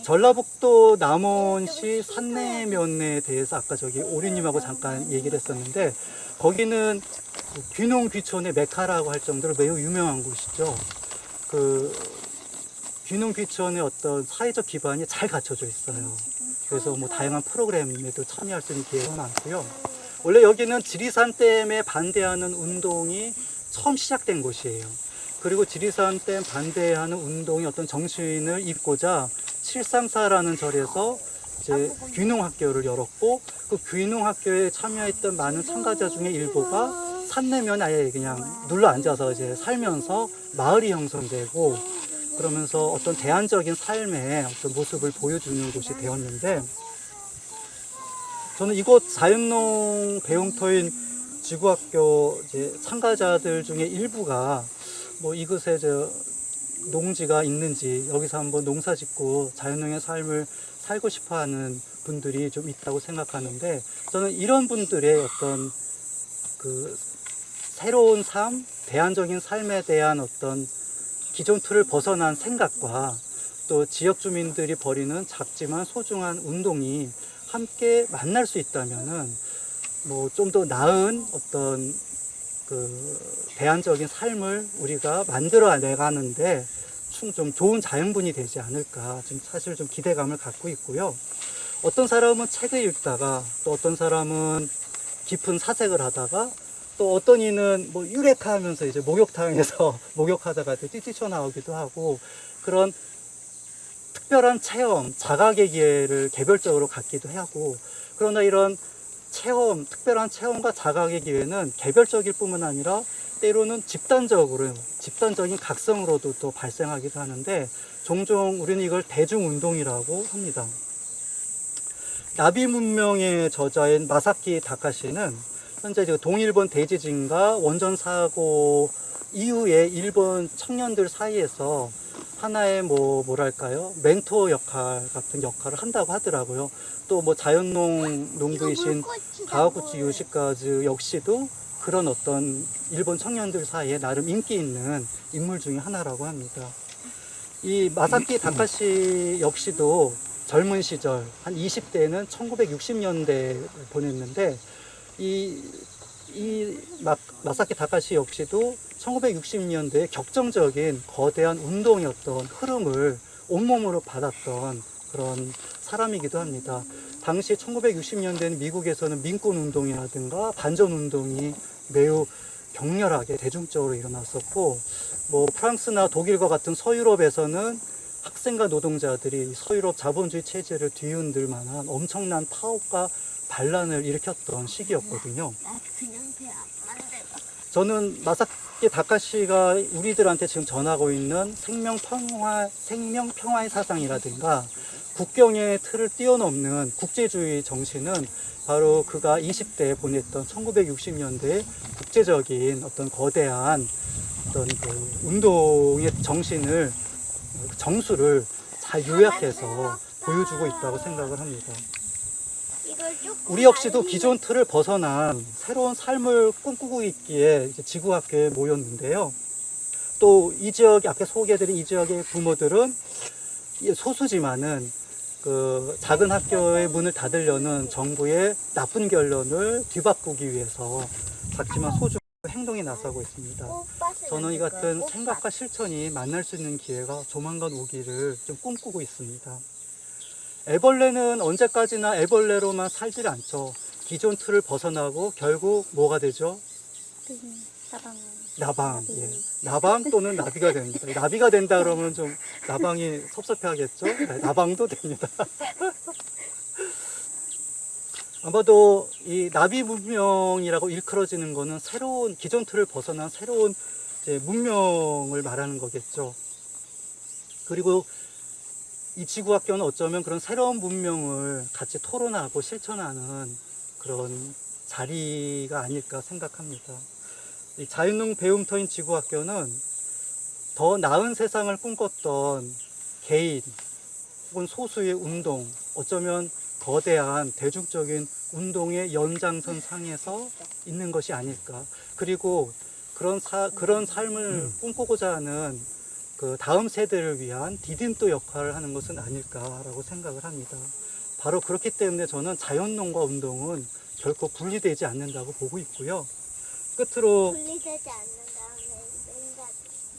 전라북도 남원시 산내면에 대해서 아까 저기 오리님하고 잠깐 얘기를 했었는데, 거기는 귀농 귀촌의 메카라고 할 정도로 매우 유명한 곳이죠. 그 귀농 귀촌의 어떤 사회적 기반이 잘 갖춰져 있어요. 그래서 뭐 다양한 프로그램에도 참여할 수 있는 기회가 많고요. 원래 여기는 지리산 댐에 반대하는 운동이 처음 시작된 곳이에요. 그리고 지리산 댐 반대하는 운동의 어떤 정신을 잇고자 칠상사라는 절에서 이제 귀농학교를 열었고, 그 귀농학교에 참여했던 많은 참가자 중에 일부가 산내면 아예 그냥 눌러 앉아서 이제 살면서 마을이 형성되고, 그러면서 어떤 대안적인 삶의 어떤 모습을 보여주는 곳이 되었는데, 저는 이곳 자연농 배움터인 지구학교 이제 참가자들 중에 일부가 뭐 이곳에 저 농지가 있는지 여기서 한번 농사 짓고 자연농의 삶을 살고 싶어 하는 분들이 좀 있다고 생각하는데, 저는 이런 분들의 어떤 그 새로운 삶, 대안적인 삶에 대한 어떤 기존 틀을 벗어난 생각과 또 지역 주민들이 벌이는 작지만 소중한 운동이 함께 만날 수 있다면은 뭐 좀 더 나은 어떤 그 대안적인 삶을 우리가 만들어 내가는데 좀 좋은 자양분이 되지 않을까, 지금 사실 좀 기대감을 갖고 있고요. 어떤 사람은 책을 읽다가, 또 어떤 사람은 깊은 사색을 하다가, 또 어떤 이는 뭐 유레카하면서 이제 목욕탕에서 목욕하다가 뛰쳐나오기도 하고, 그런 특별한 체험, 자각의 기회를 개별적으로 갖기도 하고, 그러나 이런 체험, 특별한 체험과 자각의 기회는 개별적일 뿐만 아니라 때로는 집단적인 각성으로도 또 발생하기도 하는데, 종종 우리는 이걸 대중운동이라고 합니다. 나비 문명의 저자인 마사키 다카시는 현재 동일본 대지진과 원전 사고 이후에 일본 청년들 사이에서 하나의 뭐랄까요, 멘토 역할 같은 역할을 한다고 하더라고요. 또 뭐 자연농 농부이신 가와구치 요시카즈 역시도 그런 어떤 일본 청년들 사이에 나름 인기 있는 인물 중에 하나라고 합니다. 이 마사키 다카시 역시도 젊은 시절 한 20대에는 1960년대를 보냈는데, 마사키 다카시 역시도 1960년대에 격정적인 거대한 운동의 어떤 흐름을 온몸으로 받았던 그런 사람이기도 합니다. 당시 1960년대는 미국에서는 민권운동이라든가 반전운동이 매우 격렬하게 대중적으로 일어났었고, 뭐 프랑스나 독일과 같은 서유럽에서는 학생과 노동자들이 서유럽 자본주의 체제를 뒤흔들 만한 엄청난 파업과 반란을 일으켰던 시기였거든요. 저는 마사키 다카시가 우리들한테 지금 전하고 있는 생명평화의 사상이라든가 국경의 틀을 뛰어넘는 국제주의 정신은 바로 그가 20대에 보냈던 1960년대의 국제적인 어떤 거대한 어떤 그 운동의 정수를 잘 요약해서 보여주고 있다고 생각을 합니다. 우리 역시도 기존 틀을 벗어난 새로운 삶을 꿈꾸고 있기에 지구학교에 모였는데요. 또 이 지역, 앞에 소개해드린 이 지역의 부모들은 소수지만은 그 작은 학교의 문을 닫으려는 정부의 나쁜 결론을 뒤바꾸기 위해서 작지만 소중한 행동에 나서고 있습니다. 꽃밭을 저는 이 만들 같은 거야, 꽃밭. 생각과 실천이 만날 수 있는 기회가 조만간 오기를 좀 꿈꾸고 있습니다. 애벌레는 언제까지나 애벌레로만 살질 않죠. 기존 틀을 벗어나고 결국 뭐가 되죠? 사방. 나방. 나비. 예. 나방 또는 나비가 됩니다. 나비가 된다 그러면 좀 나방이 섭섭해하겠죠? 네, 나방도 됩니다. 아마도 이 나비 문명이라고 일컬어지는 거는 새로운 기존 틀을 벗어난 새로운 이제 문명을 말하는 거겠죠. 그리고 이 지구학교는 어쩌면 그런 새로운 문명을 같이 토론하고 실천하는 그런 자리가 아닐까 생각합니다. 이 자연농 배움터인 지구학교는 더 나은 세상을 꿈꿨던 개인 혹은 소수의 운동, 어쩌면 거대한 대중적인 운동의 연장선 상에서 있는 것이 아닐까. 그리고 그런 삶을 꿈꾸고자 하는 그 다음 세대를 위한 디딤돌 역할을 하는 것은 아닐까라고 생각을 합니다. 바로 그렇기 때문에 저는 자연농과 운동은 결코 분리되지 않는다고 보고 있고요. 끝으로 분리되지 않는다는 생각.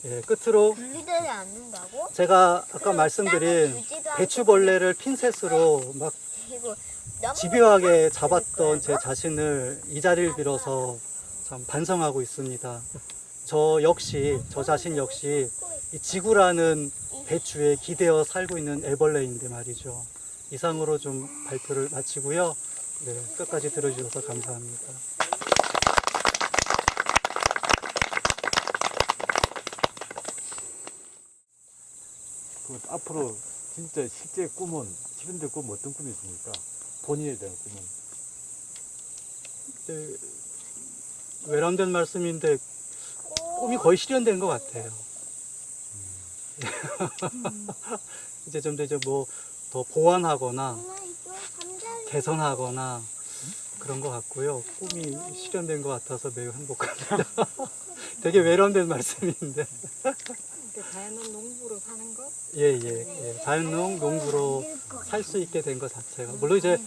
예, 끝으로 분리되지 않는다고? 제가 아까 말씀드린 배추벌레를 핀셋으로 막 그리고 너무 집요하게 잡았던 제 자신을 이 자리를 빌어서 참 반성하고 있습니다. 저 자신 역시 이 지구라는 배추에 기대어 살고 있는 애벌레인데 말이죠. 이상으로 좀 발표를 마치고요. 네, 끝까지 들어주셔서 감사합니다. 그 앞으로 진짜 실제 꿈은 실현될 꿈은 어떤 꿈이 있습니까? 본인에 대한 꿈은? 네, 외람된 말씀인데 꿈이 거의 실현된 것 같아요. 이제 좀 더 이제 뭐 더 보완하거나 개선하거나 그런 것 같고요. 꿈이 실현된 것 같아서 매우 행복합니다. 되게 외람된 말씀인데. 자연은 농부로 사는 거? 예. 자연농 농부로 살 수 있게 된 것 자체가. 물론 이제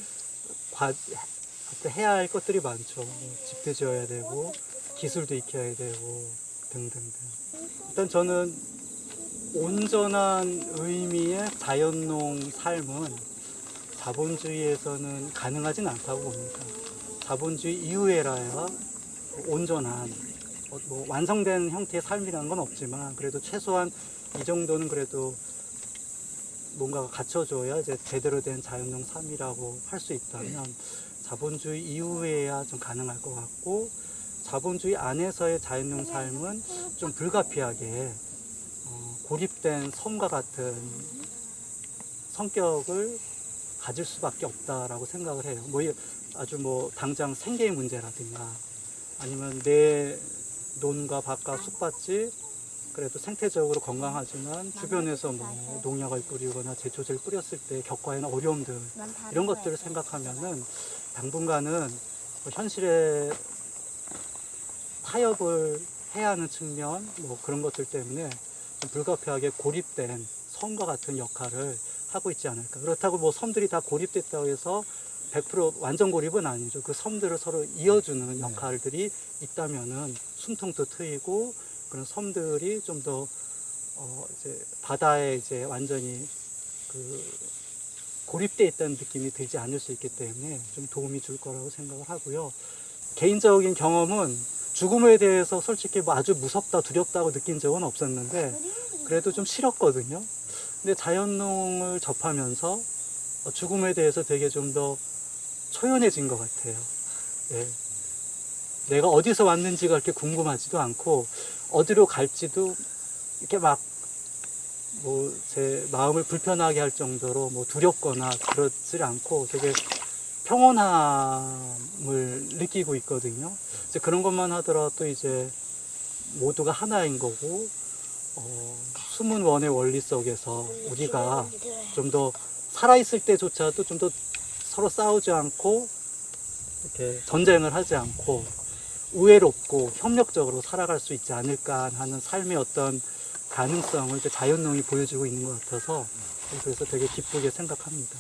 해야 할 것들이 많죠. 집도 지어야 되고, 기술도 익혀야 되고, 등등등. 일단 저는 온전한 의미의 자연농 삶은 자본주의에서는 가능하진 않다고 봅니다. 자본주의 이후에라야 온전한 뭐 완성된 형태의 삶이라는 건 없지만 그래도 최소한 이 정도는 그래도 뭔가가 갖춰줘야 이제 제대로 된 자연농 삶이라고 할 수 있다면 자본주의 이후에야 좀 가능할 것 같고 자본주의 안에서의 자연농 삶은 좀 불가피하게 고립된 섬과 같은 성격을 가질 수밖에 없다라고 생각을 해요. 뭐 아주 뭐 당장 생계의 문제라든가 아니면 내 논과 밭과 숲밭이 그래도 생태적으로 건강하지만 주변에서 뭐 농약을 뿌리거나 제초제를 뿌렸을 때 겪어야 하는 어려움들 이런 것들을 생각하면은 당분간은 현실에 타협을 해야 하는 측면 뭐 그런 것들 때문에 좀 불가피하게 고립된 섬과 같은 역할을 하고 있지 않을까. 그렇다고 뭐 섬들이 다 고립됐다고 해서 100% 완전 고립은 아니죠. 그 섬들을 서로 이어주는 역할들이 있다면은 숨통도 트이고 그런 섬들이 좀 더 이제 바다에 이제 완전히 그 고립돼 있다는 느낌이 들지 않을 수 있기 때문에 좀 도움이 줄 거라고 생각을 하고요. 개인적인 경험은 죽음에 대해서 솔직히 뭐 아주 무섭다 두렵다고 느낀 적은 없었는데 그래도 좀 싫었거든요. 근데 자연농을 접하면서 죽음에 대해서 되게 좀 더 초연해진 것 같아요. 예. 내가 어디서 왔는지가 그렇게 궁금하지도 않고 어디로 갈지도 이렇게 막 뭐 제 마음을 불편하게 할 정도로 뭐 두렵거나 그렇지 않고 되게 평온함을 느끼고 있거든요. 이제 그런 것만 하더라도 이제 모두가 하나인 거고 숨은 원의 원리 속에서 우리가 좀 더 살아있을 때조차도 좀 더 서로 싸우지 않고 이렇게 전쟁을 하지 않고 우애롭고 협력적으로 살아갈 수 있지 않을까 하는 삶의 어떤 가능성을 이제 자연농이 보여주고 있는 것 같아서 그래서 되게 기쁘게 생각합니다.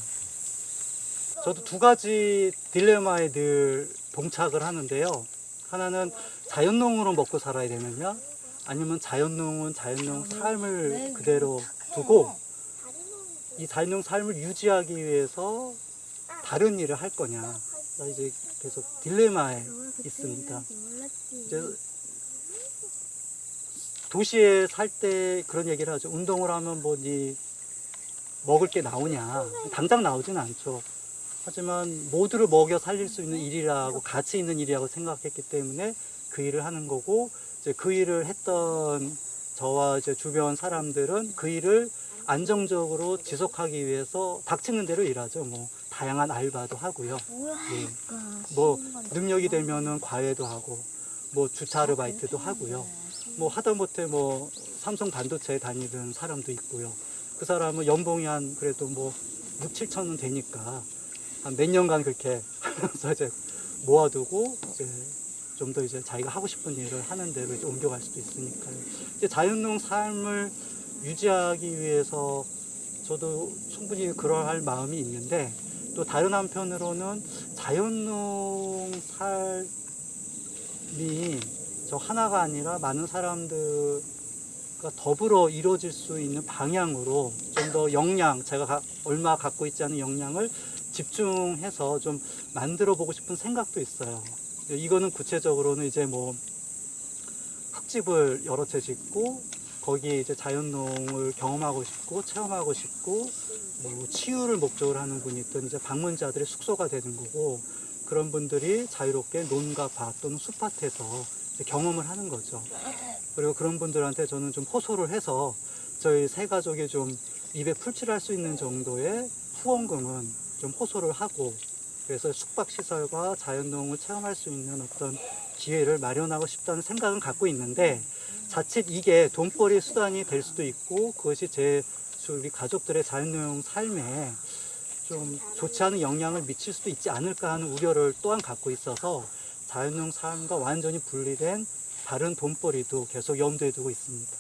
저도 두 가지 딜레마에 늘 봉착을 하는데요. 하나는 자연농으로 먹고 살아야 되느냐, 아니면 자연농은 자연농 삶을 그대로 두고 이 자연농 삶을 유지하기 위해서 다른 일을 할 거냐. 이제 계속 딜레마에 있습니다. 이제 도시에 살 때 그런 얘기를 하죠. 운동을 하면 뭐니 먹을 게 나오냐. 당장 나오진 않죠. 하지만 모두를 먹여 살릴 수 있는 일이라고, 가치 있는 일이라고 생각했기 때문에 그 일을 하는 거고, 이제 그 일을 했던 저와 이제 주변 사람들은 그 일을 안정적으로 지속하기 위해서 닥치는 대로 일하죠. 뭐 다양한 알바도 하고요. 예. 뭐 능력이 되면은 과외도 하고, 뭐 주차 아르바이트도 하고요. 뭐 하다못해 뭐 삼성 반도체에 다니던 사람도 있고요. 그 사람은 연봉이 한 그래도 뭐 6, 7천 원 되니까 한 몇 년간 그렇게 하면서 이제 모아두고 이제 좀 더 이제 자기가 하고 싶은 일을 하는 대로 이제 옮겨갈 수도 있으니까요. 이제 자연농 삶을 유지하기 위해서 저도 충분히 그러할 마음이 있는데, 또 다른 한편으로는 자연농 삶이 저 하나가 아니라 많은 사람들과 더불어 이루어질 수 있는 방향으로 좀 더 역량, 제가 얼마 갖고 있지 않은 역량을 집중해서 좀 만들어 보고 싶은 생각도 있어요. 이거는 구체적으로는 이제 뭐 흙집을 여러 채 짓고 거기에 이제 자연농을 경험하고 싶고 체험하고 싶고, 뭐 치유를 목적으로 하는 분이 있던 이제 방문자들의 숙소가 되는 거고, 그런 분들이 자유롭게 논과 밭 또는 숲밭에서 이제 경험을 하는 거죠. 그리고 그런 분들한테 저는 좀 호소를 해서 저희 세 가족이 좀 입에 풀칠할 수 있는 정도의 후원금은 좀 호소를 하고, 그래서 숙박시설과 자연농을 체험할 수 있는 어떤 기회를 마련하고 싶다는 생각은 갖고 있는데, 자칫 이게 돈벌이 수단이 될 수도 있고 그것이 우리 가족들의 자연농 삶에 좀 좋지 않은 영향을 미칠 수도 있지 않을까 하는 우려를 또한 갖고 있어서 자연농 삶과 완전히 분리된 다른 돈벌이도 계속 염두에 두고 있습니다.